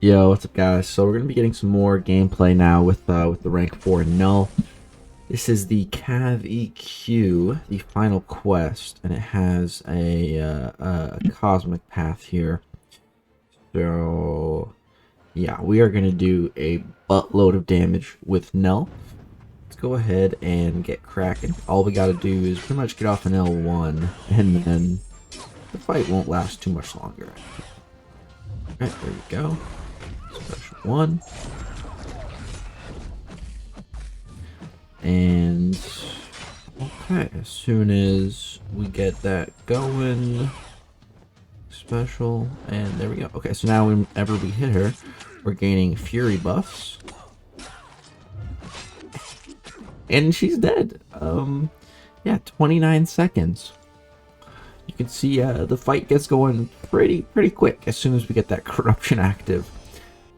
Yo, what's up, guys? So we're gonna be getting some more gameplay now with the rank 4 Null. This is the Cav EQ, the final quest, and it has a cosmic path here. So yeah, we are gonna do a buttload of damage with Nell. Let's go ahead and get cracking. All we gotta do is pretty much get off an L1, and then the fight won't last too much longer. Alright, there we go. Special one. And okay, as soon as we get that going, special, and there we go. Okay, so now whenever we hit her, we're gaining fury buffs. And she's dead. Yeah, 29 seconds. You can see the fight gets going pretty quick as soon as we get that corruption active.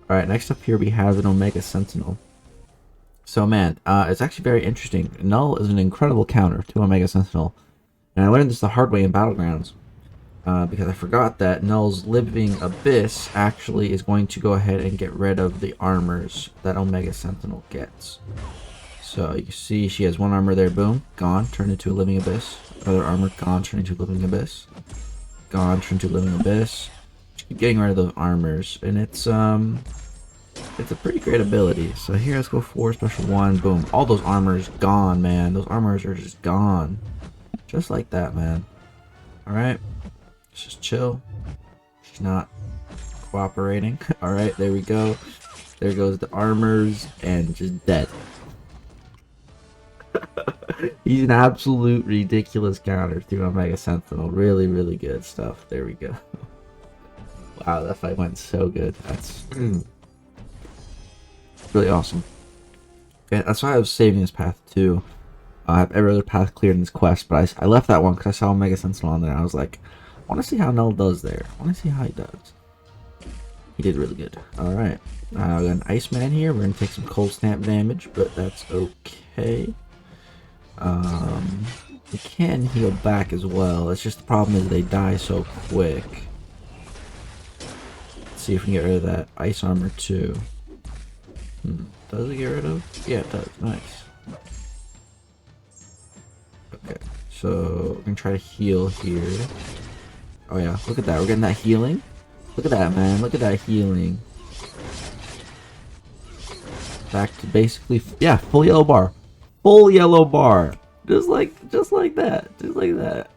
Alright, next up here we have an Omega Sentinel. So man, it's actually very interesting. Null is an incredible counter to Omega Sentinel. And I learned this the hard way in Battlegrounds. Because I forgot that Null's Living Abyss actually is going to go ahead and get rid of the armors that Omega Sentinel gets. So you can see she has one armor there, boom, gone, turned into a Living Abyss. Other armor, gone, turned into a Living Abyss. Gone, turned into a Living Abyss. Keep getting rid of those armors, and it's a pretty great ability. So here, let's go for special one, boom. All those armors gone, man. Those armors are just gone. Just like that, man. Alright. Let's just chill. She's not cooperating. Alright, there we go. There goes the armors, and just dead. He's an absolute ridiculous counter through Omega Sentinel. Really good stuff. There we go. Wow, that fight went so good. That's really awesome. Okay, that's why I was saving this path too. I have every other path cleared in this quest, but I left that one because I saw Omega Sentinel on there. I was like, I want to see how Nell does there. I want to see how he does. He did really good. Alright. We got an Iceman here. We're going to take some cold snap damage, but that's okay. We can heal back as well. It's just the problem is they die so quick. Let's see if we can get rid of that ice armor too. Does it get rid of? Yeah, it does. Nice. Okay, so we're gonna try to heal here. Oh yeah, look at that. We're getting that healing. Look at that, man. Look at that healing. Back to basically, yeah, full yellow bar. Full yellow bar. Just like that. Just like that.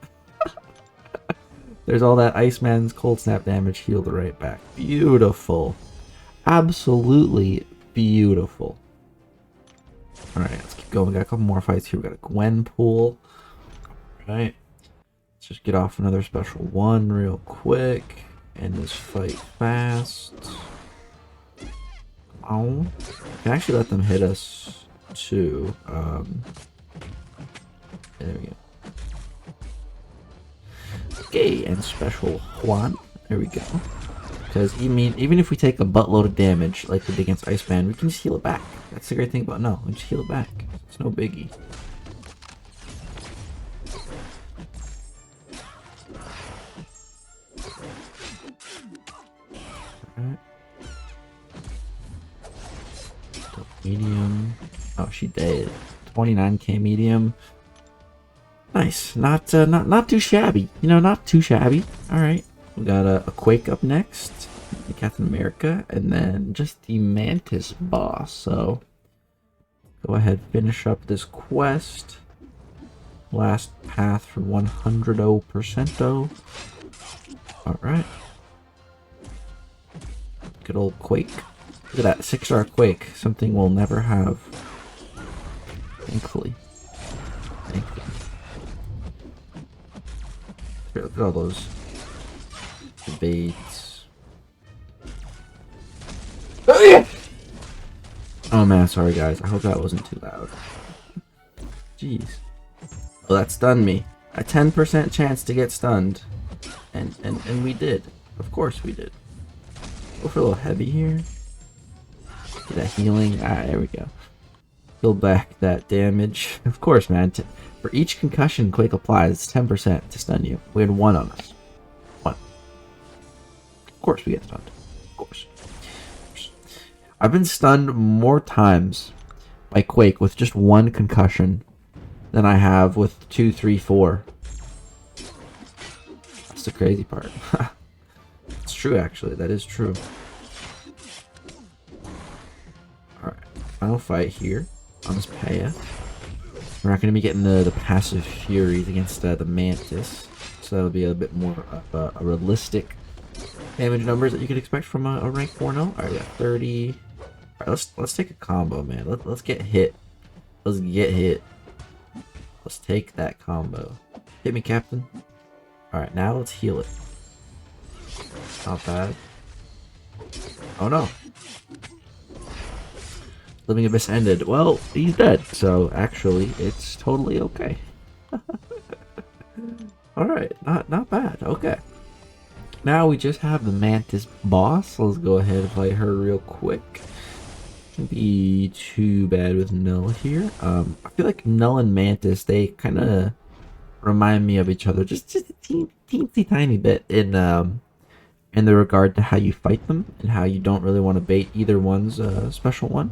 There's all that Iceman's cold snap damage healed right back. Beautiful. Absolutely beautiful. Alright, let's keep going. We got a couple more fights here. We got a Gwen pool. Alright. Let's just get off another special one real quick. End this fight fast. Oh. Can actually let them hit us too. There we go. Okay, and special Juan. There we go. Because even if we take a buttload of damage, like we did against Iceman, we can just heal it back. That's the great thing about no, we just heal it back. It's no biggie. Alright. Medium. Oh, she did. 29k medium. Nice. Not too shabby. You know, not too shabby. Alright. We got a Quake up next. The Captain America. And then just the Mantis boss. So, go ahead, finish up this quest. Last path for 100%. Alright. Good old Quake. Look at that. 6-star Quake. Something we'll never have. Thankfully. Thankfully. Here, look at all those debates. Oh yeah! Oh man, sorry guys. I hope that wasn't too loud. Jeez. Well, that stunned me. A 10% chance to get stunned. And we did. Of course we did. Go for a little heavy here. Get that healing. Ah, there we go. Heal back that damage. Of course, man. For each concussion Quake applies, 10% to stun you. We had one on us. One. Of course we get stunned. Of course. I've been stunned more times by Quake with just 1 concussion than I have with 2, 3, 4. That's the crazy part. It's true, actually. That is true. Alright, final fight here on this Paya. We're not going to be getting the passive Furies against the Mantis, so that'll be a bit more of a realistic damage numbers that you could expect from a rank 4 Null. Alright, we got 30. Alright, let's take a combo, man. Let's get hit. Let's get hit. Let's take that combo. Hit me, Captain. Alright, now let's heal it. Not bad. Oh no. Living Abyss ended. Well, he's dead, so actually it's totally okay. Alright, not bad. Okay. Now we just have the Mantis boss. Let's go ahead and fight her real quick. Shouldn't be too bad with Null here. I feel like Null and Mantis, they kind of remind me of each other just a teensy tiny bit in the regard to how you fight them and how you don't really want to bait either one's special one,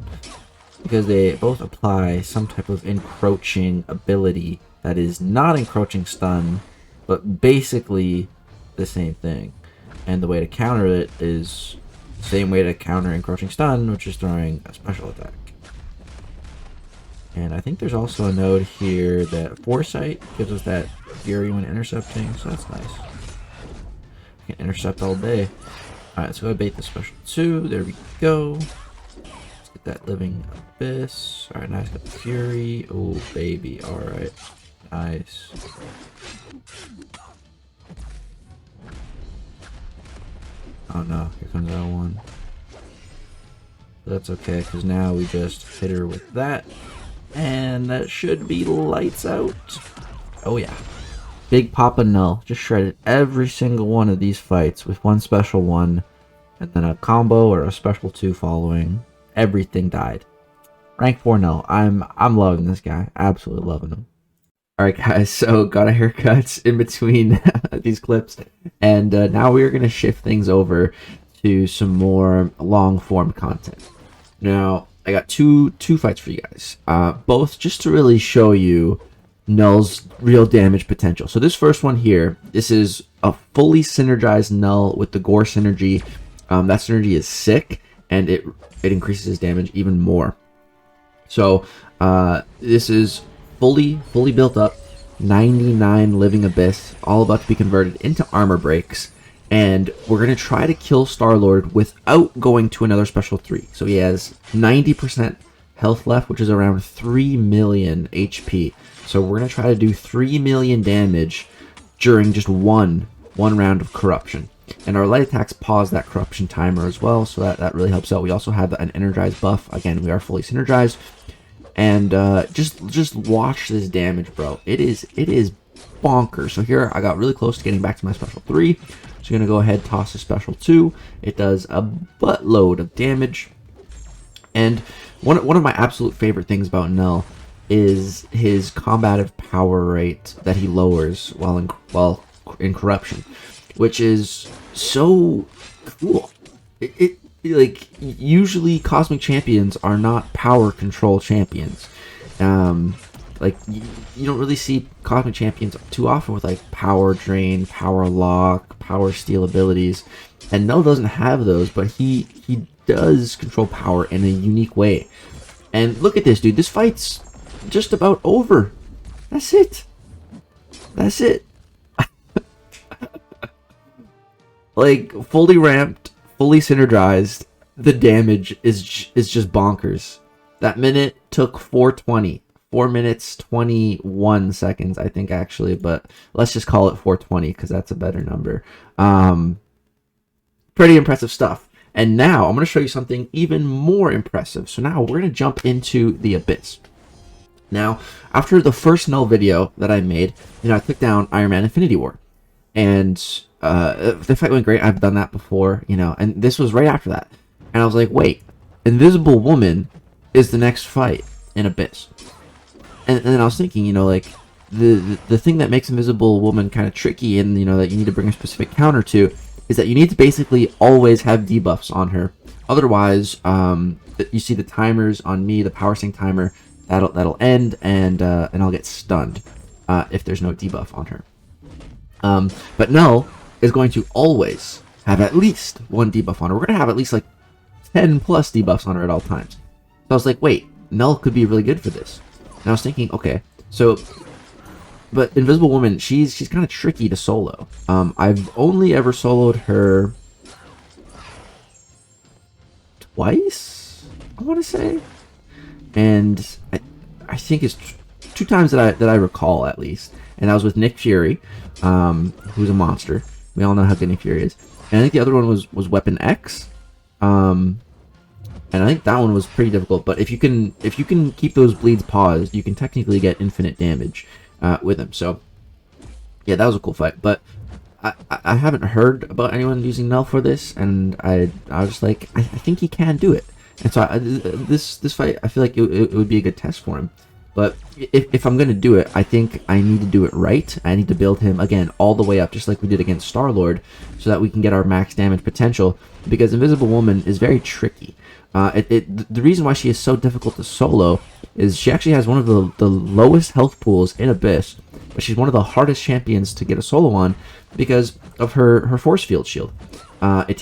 because they both apply some type of encroaching ability that is not encroaching stun, but basically the same thing. And the way to counter it is the same way to counter encroaching stun, which is throwing a special attack. And I think there's also a node here that Foresight gives us that Fury when intercepting, so that's nice. We can intercept all day. Alright, so I bait the special 2. There we go. Let's get that Living Abyss. Alright, nice. Got the Fury. Oh, baby. Alright. Nice. Oh no, here comes that one. But that's okay, because now we just hit her with that. And that should be lights out. Oh yeah. Big Papa Null. Just shredded every single one of these fights with one special 1. And then a combo or a special 2 following. Everything died. Rank 4 Null. I'm loving this guy. Absolutely loving him. Alright guys, so got a haircut in between these clips, and now we are going to shift things over to some more long form content. Now, I got two fights for you guys, both just to really show you Null's real damage potential. So this first one here, this is a fully synergized Null with the Gore synergy. That synergy is sick, and it increases his damage even more. So this is fully built up, 99 Living Abyss, all about to be converted into armor breaks, and we're going to try to kill Star-Lord without going to another special 3. So he has 90% health left, which is around 3 million HP. So we're going to try to do 3 million damage during just one round of corruption. And our light attacks pause that corruption timer as well, so that really helps out. We also have an energized buff. Again, we are fully synergized. And just watch this damage, bro. It is bonkers. So here I got really close to getting back to my special 3. So I'm gonna go ahead, toss a special 2. It does a buttload of damage. And one of my absolute favorite things about Nell is his combative power rate that he lowers while in corruption, which is so cool. Like, usually cosmic champions are not power control champions. Like, you don't really see cosmic champions too often with like power drain, power lock, power steal abilities, and Nell doesn't have those, but he does control power in a unique way. And look at this, dude. This fight's just about over. That's it. Like, fully ramped, fully synergized, the damage is just bonkers. That minute took 420. 4 minutes 21 seconds, I think, actually, but let's just call it 420 because that's a better number. Pretty impressive stuff. And now I'm going to show you something even more impressive. So now we're going to jump into the Abyss. Now, after the first Null video that I made, I took down Iron Man Infinity War. And the fight went great. I've done that before, and this was right after that. And I was like, wait, Invisible Woman is the next fight in Abyss. And then I was thinking, like, the thing that makes Invisible Woman kind of tricky and, that you need to bring a specific counter to is that you need to basically always have debuffs on her Otherwise, you see the timers on me, the power sync timer, that'll end, and I'll get stunned if there's no debuff on her. But Nell is going to always have at least one debuff on her. We're going to have at least like 10 plus debuffs on her at all times. So I was like, wait, Nell could be really good for this. And I was thinking, okay, so, but Invisible Woman, she's kind of tricky to solo. I've only ever soloed her twice, I want to say, and I think it's 2 times that I recall at least, and that was with Nick Fury, who's a monster. We all know how good Nick Fury is. And I think the other one was Weapon X, and I think that one was pretty difficult. But if you can keep those bleeds paused, you can technically get infinite damage with him. So yeah, that was a cool fight. But I haven't heard about anyone using Nell for this, and I was just like, I think he can do it. And so this fight, I feel like it would be a good test for him. But if I'm going to do it, I think I need to do it right. I need to build him, again, all the way up, just like we did against Star-Lord, so that we can get our max damage potential, because Invisible Woman is very tricky. The reason why she is so difficult to solo is she actually has one of the lowest health pools in Abyss, but she's one of the hardest champions to get a solo on because of her force field shield. It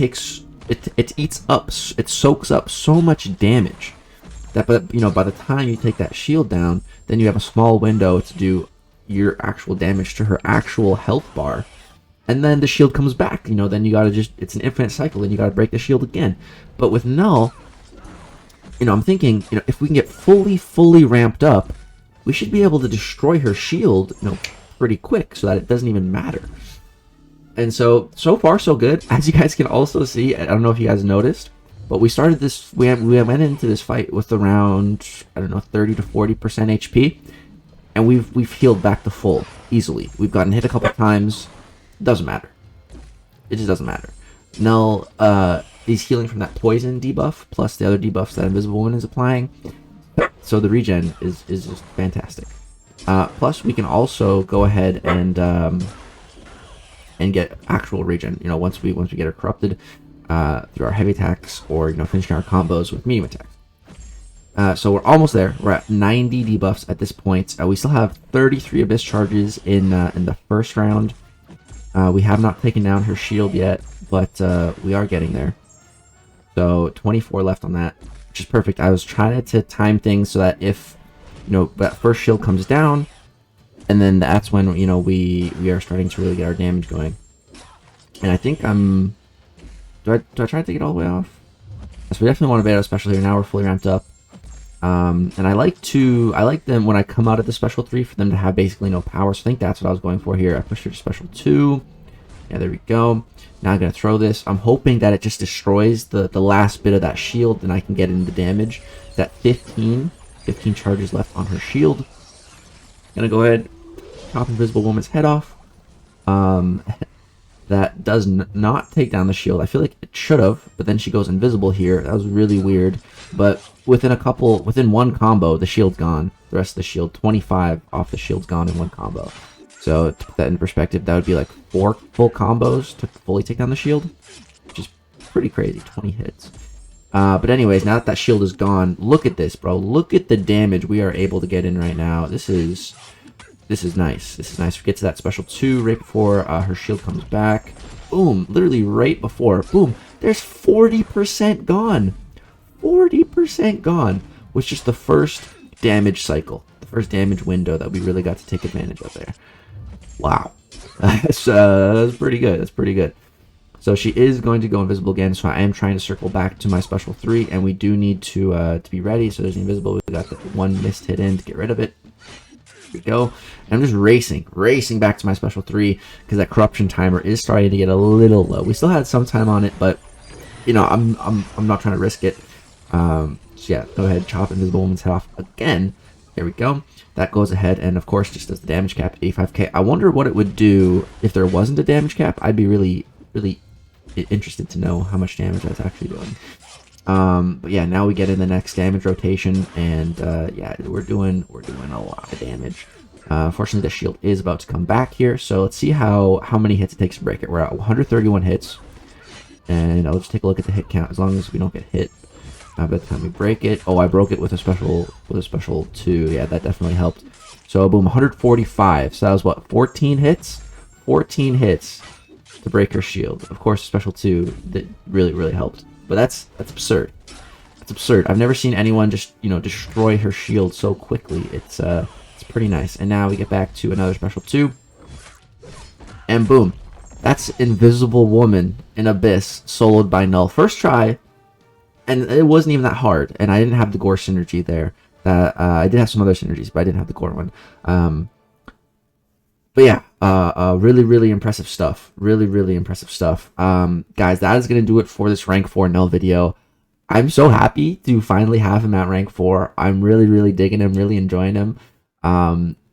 soaks up so much damage that, by the time you take that shield down, then you have a small window to do your actual damage to her actual health bar, and then the shield comes back. Then you gotta it's an infinite cycle, and you gotta break the shield again. But with Null, I'm thinking, if we can get fully ramped up, we should be able to destroy her shield, pretty quick, so that it doesn't even matter. And so far so good. As you guys can also see, I don't know if you guys noticed, but we started this, we went into this fight with around, I don't know, 30 to 40% HP, and we've healed back to full easily. We've gotten hit a couple times. Doesn't matter. It just doesn't matter. Nell is healing from that poison debuff, plus the other debuffs that Invisible Woman is applying. So the regen is just fantastic. Plus we can also go ahead and get actual regen. Once we get her corrupted through our heavy attacks, or finishing our combos with medium attacks. So we're almost there. We're at 90 debuffs at this point. We still have 33 Abyss charges in the first round. We have not taken down her shield yet, but we are getting there. So 24 left on that, which is perfect. I was trying to time things so that if that first shield comes down, and then that's when we are starting to really get our damage going. And I think do I try to take it all the way off? Yes, we definitely want to bait out a special here. Now we're fully ramped up. And I like them when I come out of the special 3 for them to have basically no power. So I think that's what I was going for here. I pushed her to special 2. Yeah, there we go. Now I'm going to throw this. I'm hoping that it just destroys the last bit of that shield, and I can get into damage. That 15 charges left on her shield. Gonna go ahead, chop Invisible Woman's head off. That does not take down the shield. I feel like it should have, but then she goes invisible here. That was really weird. But within one combo, the shield's gone. The rest of the shield, 25 off the shield's gone in one combo. So to put that in perspective, that would be like 4 full combos to fully take down the shield, which is pretty crazy. 20 hits. But anyways, now that shield is gone, look at this, bro. Look at the damage we are able to get in right now. This is nice. This is nice. We get to that special 2 right before her shield comes back. Boom. Literally right before. Boom. There's 40% gone. 40% gone. Was just the first damage cycle. The first damage window that we really got to take advantage of there. Wow. That's pretty good. That's pretty good. So she is going to go invisible again. So I am trying to circle back to my special 3. And we do need to be ready. So there's the invisible. We got the 1 missed hit in to get rid of it. We go, and I'm just racing back to my special 3 because that corruption timer is starting to get a little low. We still had some time on it, but I'm not trying to risk it. So yeah, go ahead, chop Invisible Woman's head off again. There we go. That goes ahead and of course just does the damage cap, 85k. I wonder what it would do if there wasn't a damage cap. I'd be really interested to know how much damage that's actually doing. But yeah, now we get in the next damage rotation, and yeah, we're doing a lot of damage. Fortunately, the shield is about to come back here, so let's see how many hits it takes to break it. We're at 131 hits. And I'll just take a look at the hit count as long as we don't get hit by the time we break it. Oh, I broke it with a special 2. Yeah, that definitely helped. So boom, 145. So that was what, 14 hits? 14 hits to break her shield. Of course, special 2 that really helped. But that's absurd. That's absurd. I've never seen anyone just, you know, destroy her shield so quickly. It's pretty nice. And now we get back to another special 2. And boom. That's Invisible Woman in Abyss, soloed by Null. First try, and it wasn't even that hard. And I didn't have the gore synergy there. I did have some other synergies, but I didn't have the gore one. But yeah, really impressive stuff. Really impressive stuff. Guys, that is going to do it for this rank 4 Null video. I'm so happy to finally have him at rank 4. I'm really digging him, really enjoying him.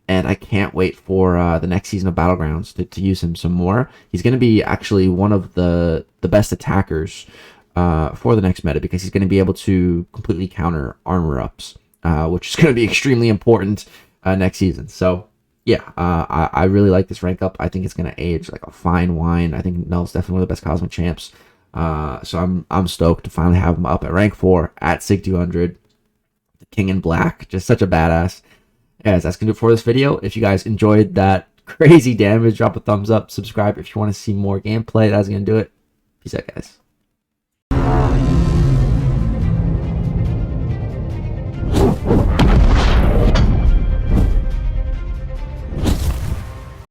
And I can't wait for the next season of Battlegrounds to use him some more. He's going to be actually one of the best attackers for the next meta, because he's going to be able to completely counter armor ups, which is going to be extremely important next season. So yeah, I really like this rank up. I think it's going to age like a fine wine. I think Null's definitely one of the best Cosmic champs. So I'm stoked to finally have him up at rank 4 at Sig 200. The King in Black, just such a badass. Guys, that's going to do it for this video. If you guys enjoyed that crazy damage, drop a thumbs up, subscribe if you want to see more gameplay. That's going to do it. Peace out, guys.